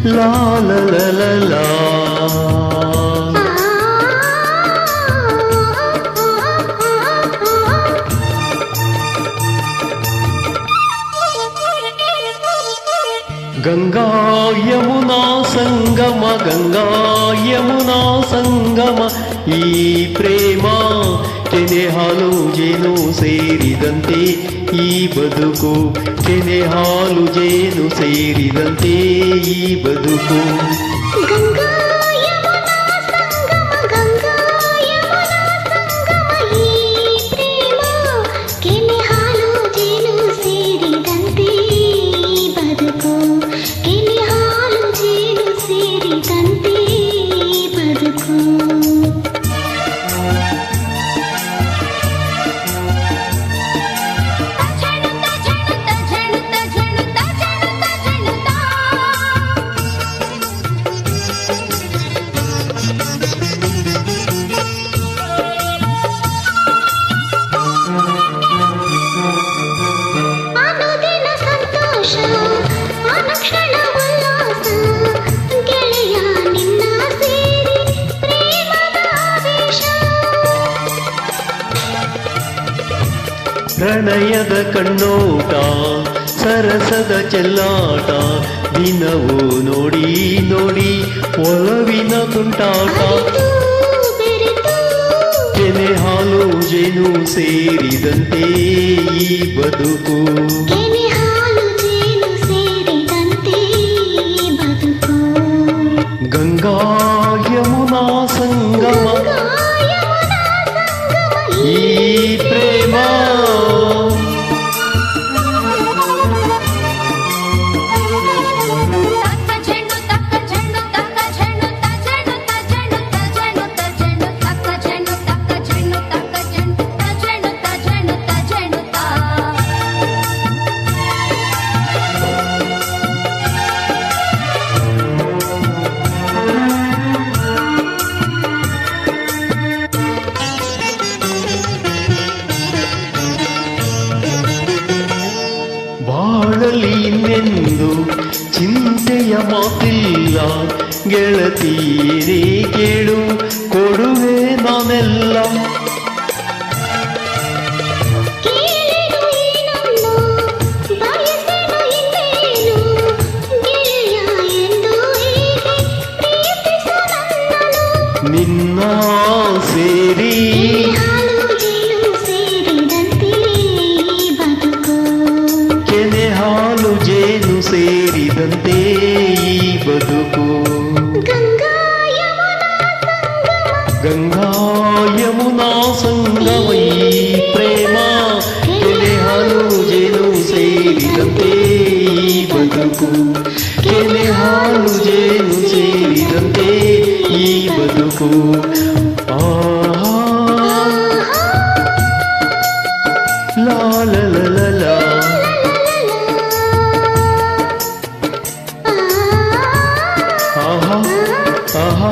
ಲಾ ಲ ಲ ಲ ಲಾ. ಗಂಗಾ ಯಮುನಾ ಸಂಗಮ, ಗಂಗಾ ಯಮುನಾ ಸಂಗಮ, ಈ ಪ್ರೇಮ ಕೆನೆ ಹಾಲು ಜೇನು ಸೇರಿದಂತೆ ಈ ಬದುಕು, ಕೆನೆ ಹಾಲು ಜೇನು ಸೇರಿದಂತೆ ಈ ಬದುಕು. ಗಂಗಾ ಯಮುನಾ ಸಂಗಮ, ಗಂಗಾ ಯಮುನಾ ಸಂಗಮ, ಈ ಪ್ರೇಮ ಕೆನೆ ಹಾಲು ಜೇನು ಸೇರಿದಂತೆ ಈ ಬದುಕು, ಕೆನೆ ಹಾಲು ಜೇನು ಸೇರಿದಂತೆ ಈ ಬದುಕು. ಅನುದಿನ ಸಂತೋಷ, ಅನುಕ್ಷಣ ಉಲ್ಲಾಸ, ಗೆಳೆಯ ನಿನ್ನ ಸೇರಿ ಪ್ರೇಮದ ಆವೇಶ. ಪ್ರಣಯದ ಕಣ್ಣೋಟ, ಸರಸದ ಚೆಲ್ಲಾಟ, ದಿನವೂ ನೋಡಿ ನೋಡಿ ಒಲವಿನ ತುಂಟಾಟ. ಅರಿತು ಬೆರೆತು ಕೆನೆ ಹಾಲು ಜೇನು ಸೇರಿದಂತೆ ಈ ಬದುಕು. ಕೆನೆ ಹಾಲು ಜೇನು ಸೇರಿದಂತೆ ಈ ಬದುಕು. ಗಂಗಾ ಯಮುನಾ ಸಂಗಮ, ಗಂಗಾ ಯಮುನಾ ಸಂಗಮ, ಈ ಪ್ರೇಮ ಬಾಳಲಿ ಇನ್ನೆಂದು ಚಿಂತೆಯ ಮಾತಿಲ್ಲ, ಗೆಳತೀರೇ ಕೇಳು ಕೊಡುವೆ ನಾನೆಲ್ಲ. ಕೇಳೆನು ಏನನ್ನು ಬಯಸೆನು ಇನ್ನೇನು, ಗೆಳೆಯ ಎಂದು ಹೀಗೆ ಪ್ರೀತಿಸು ನನ್ನನು. ನಿನ್ನ ಸೇರಿ ಹಾಲು ಜೇನು ಸೇರಿದಂತೆ ಈ ಬದುಕು. ಕೆನೆ ಹಾಲು ಜೇನು ಸೇರಿದಂತೆ ಈ ಬದುಕು. ಗಂಗಾ ಯಮುನಾ ಸಂಗಮ, ಗಂಗಾ ಯಮುನಾ ಸಂಗಮ, ಈ ಪ್ರೇಮ ಕೆನೆ ಹಾಲು ಜೇನು ಸೇರಿದಂತೆ ಈ ಬದುಕು, ಕೆನೆ ಹಾಲು ಜೇನು ಸೇರಿದಂತೆ ಈ ಬದುಕು. ಆಹಾ ಲಾ ಲ ಲ ಲ ಲಾ. ಆಹಾ ಆಹಾ